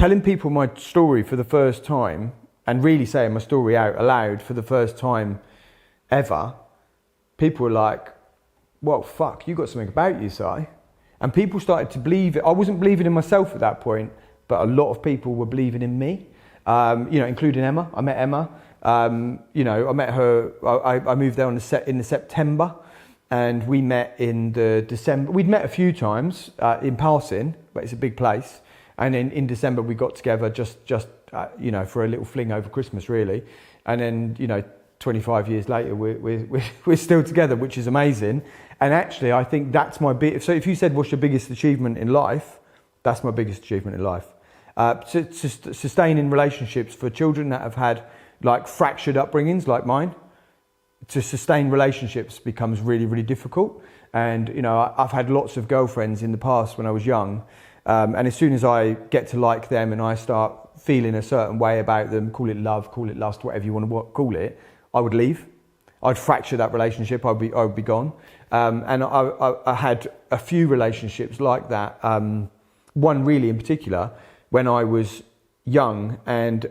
telling people my story for the first time and really saying my story out aloud for the first time ever, people were like, well, fuck, you got something about you, Si. And people started to believe it. I wasn't believing in myself at that point, but a lot of people were believing in me, including Emma. I met Emma. I met her, I moved there in the September, and we met in the December. We'd met a few times in passing, but it's a big place. And then in December we got together just for a little fling over Christmas, really. And then 25 years later we're still together, which is amazing. And actually, I think that's my big. So if you said what's your biggest achievement in life, that's my biggest achievement in life. Sustaining relationships for children that have had like fractured upbringings like mine. To sustain relationships becomes really, really difficult. And I've had lots of girlfriends in the past when I was young. And as soon as I get to like them and I start feeling a certain way about them, call it love, call it lust, whatever you want to call it, I would leave. I'd fracture that relationship. I would be gone. And I had a few relationships like that. One really in particular, when I was young, and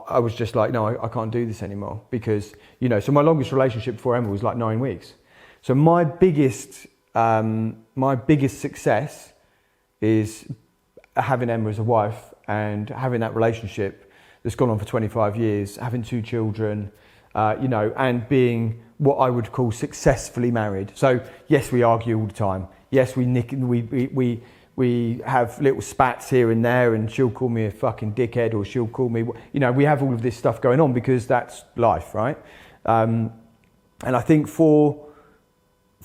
I was just like, no, I can't do this anymore because So my longest relationship before Emma was like 9 weeks. So my biggest success is having Emma as a wife and having that relationship that's gone on for 25 years, having 2 children, and being what I would call successfully married. So yes, we argue all the time. Yes, we have little spats here and there, and she'll call me a fucking dickhead, or she'll call me, we have all of this stuff going on because that's life, right? And I think for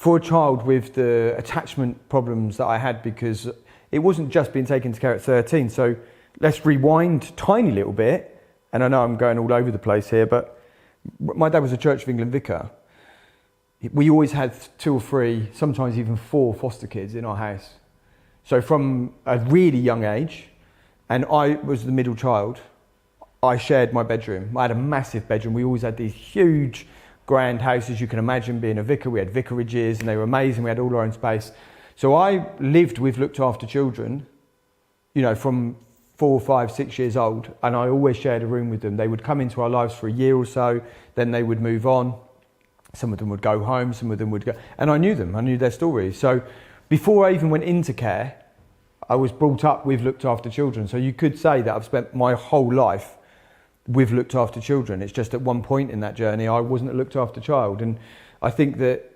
a child with the attachment problems that I had, because it wasn't just being taken care at 13. So let's rewind a tiny little bit. And I know I'm going all over the place here, but my dad was a Church of England vicar. We always had 2 or 3, sometimes even 4 foster kids in our house. So from a really young age, and I was the middle child, I shared my bedroom. I had a massive bedroom. We always had these huge, grand houses. You can imagine being a vicar. We had vicarages and they were amazing. We had all our own space. So I lived with looked after children, from 4, 5, 6 years old, and I always shared a room with them. They would come into our lives for a year or so, then they would move on. Some of them would go home, some of them would go, and I knew them, I knew their stories. So before I even went into care, I was brought up with looked after children. So you could say that I've spent my whole life with looked after children. It's just at one point in that journey, I wasn't a looked after child. And I think that,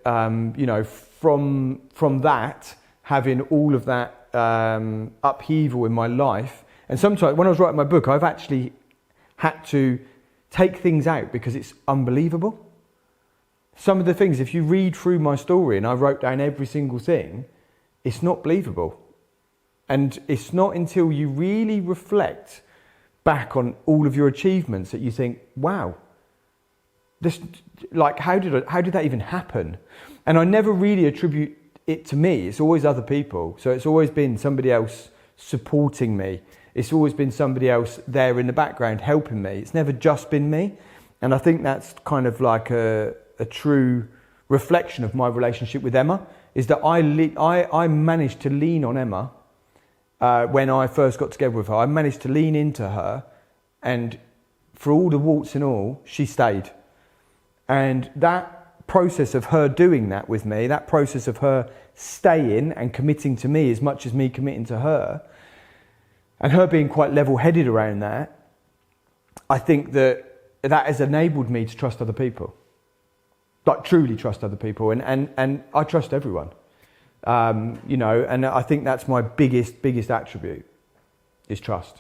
from that, having all of that upheaval in my life, and sometimes when I was writing my book, I've actually had to take things out because it's unbelievable. Some of the things, if you read through my story and I wrote down every single thing, it's not believable. And it's not until you really reflect back on all of your achievements that you think, wow, this, like, how did that even happen? And I never really attribute it to me. It's always other people. So it's always been somebody else supporting me. It's always been somebody else there in the background helping me. It's never just been me. And I think that's kind of like a true reflection of my relationship with Emma, is that I managed to lean on Emma when I first got together with her. I managed to lean into her, and for all the warts and all, she stayed. And that process of her doing that with me, that process of her staying and committing to me as much as me committing to her, and her being quite level-headed around that, I think that has enabled me to trust other people. Like, truly trust other people. And I trust everyone. And I think that's my biggest attribute, is trust.